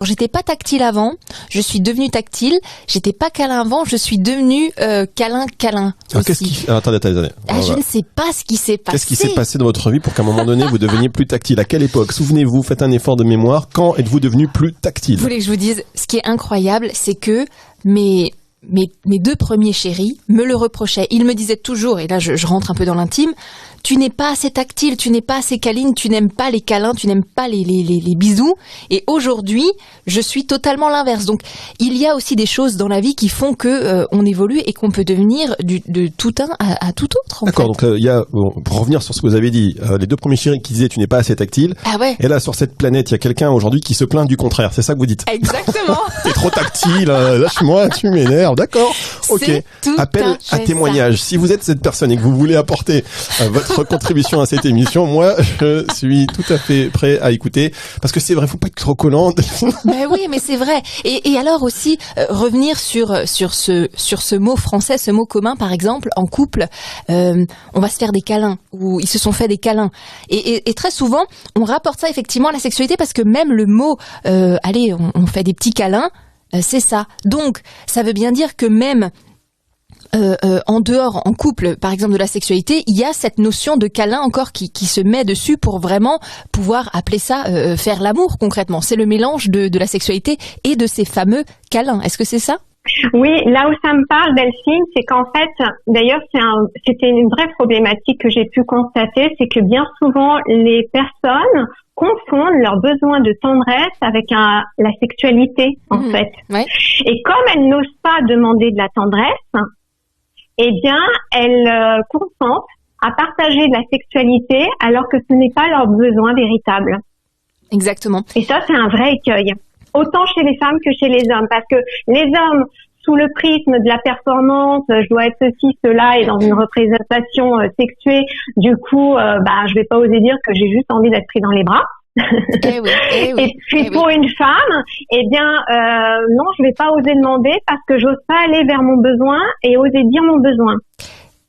J'étais pas tactile avant, je suis devenue tactile. J'étais pas câlin avant, je suis devenue câlin. Attendez. Je ne sais pas ce qui s'est passé. Qu'est-ce qui s'est passé dans votre vie pour qu'à un moment donné vous deveniez plus tactile? À quelle époque? Souvenez-vous, faites un effort de mémoire. Quand êtes-vous devenu plus tactile? Vous voulez que je vous dise, ce qui est incroyable, c'est que mes 2 premiers chéris me le reprochaient. Ils me disaient toujours, et là je rentre un peu dans l'intime, tu n'es pas assez tactile, tu n'es pas assez câline, tu n'aimes pas les câlins, tu n'aimes pas les bisous. Et aujourd'hui, je suis totalement l'inverse. Donc, il y a aussi des choses dans la vie qui font que on évolue et qu'on peut devenir de tout un à tout autre. D'accord, donc pour revenir sur ce que vous avez dit, les 2 premiers chéris qui disaient tu n'es pas assez tactile. Ah ouais. Et là, sur cette planète, il y a quelqu'un aujourd'hui qui se plaint du contraire. C'est ça que vous dites? Exactement. T'es trop tactile, lâche-moi, tu m'énerves. D'accord. Ok. Appel à témoignage. Si vous êtes cette personne et que vous voulez apporter votre contribution à cette émission, moi, je suis tout à fait prêt à écouter, parce que c'est vrai, faut pas être trop collant. Ben oui, mais c'est vrai. Et alors aussi revenir sur ce mot français, ce mot commun, par exemple, en couple, on va se faire des câlins, ou ils se sont fait des câlins. Et très souvent, on rapporte ça effectivement à la sexualité, parce que même le mot, allez, on fait des petits câlins, c'est ça. Donc, ça veut bien dire que même en dehors, en couple, par exemple, de la sexualité, il y a cette notion de câlin encore qui se met dessus pour vraiment pouvoir appeler ça faire l'amour concrètement. C'est le mélange de la sexualité et de ces fameux câlins. Est-ce que c'est ça? Oui, là où ça me parle, Delphine, c'est qu'en fait, d'ailleurs, c'était une vraie problématique que j'ai pu constater, c'est que bien souvent, les personnes confondent leurs besoins de tendresse avec la sexualité, en fait. Ouais. Et comme elles n'osent pas demander de la tendresse, eh bien, elles consentent à partager de la sexualité alors que ce n'est pas leur besoin véritable. Exactement. Et ça, c'est un vrai écueil. Autant chez les femmes que chez les hommes. Parce que les hommes, sous le prisme de la performance, je dois être ceci, cela, et dans une représentation sexuée, du coup, je vais pas oser dire que j'ai juste envie d'être pris dans les bras. Et puis pour une femme, eh bien non, je vais pas oser demander parce que j'ose pas aller vers mon besoin et oser dire mon besoin.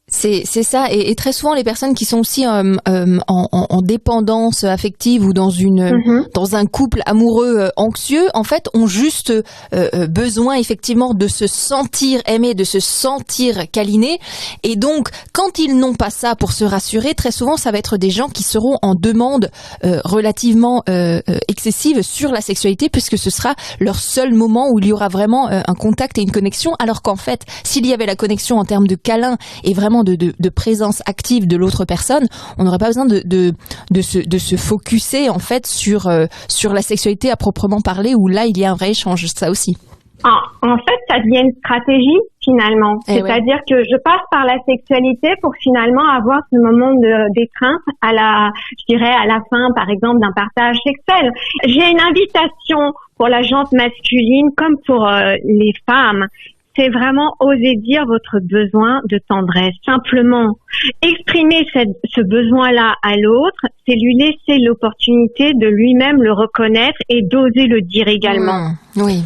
C'est ça, et très souvent les personnes qui sont aussi en dépendance affective ou dans un couple amoureux anxieux, en fait, ont juste besoin effectivement de se sentir aimé, de se sentir câliné, et donc quand ils n'ont pas ça pour se rassurer, très souvent ça va être des gens qui seront en demande relativement excessive sur la sexualité, puisque ce sera leur seul moment où il y aura vraiment un contact et une connexion, alors qu'en fait, s'il y avait la connexion en termes de câlin et vraiment de présence active de l'autre personne, on n'aurait pas besoin de se focuser en fait sur la sexualité à proprement parler, où là il y a un vrai échange, ça aussi. En fait, ça devient une stratégie finalement. C'est-à-dire que je passe par la sexualité pour finalement avoir ce moment d'étreinte à la fin, par exemple, d'un partage sexuel. J'ai une invitation pour la gente masculine comme pour les femmes. C'est vraiment oser dire votre besoin de tendresse. Simplement, exprimer ce besoin-là à l'autre, c'est lui laisser l'opportunité de lui-même le reconnaître et d'oser le dire également. Oui.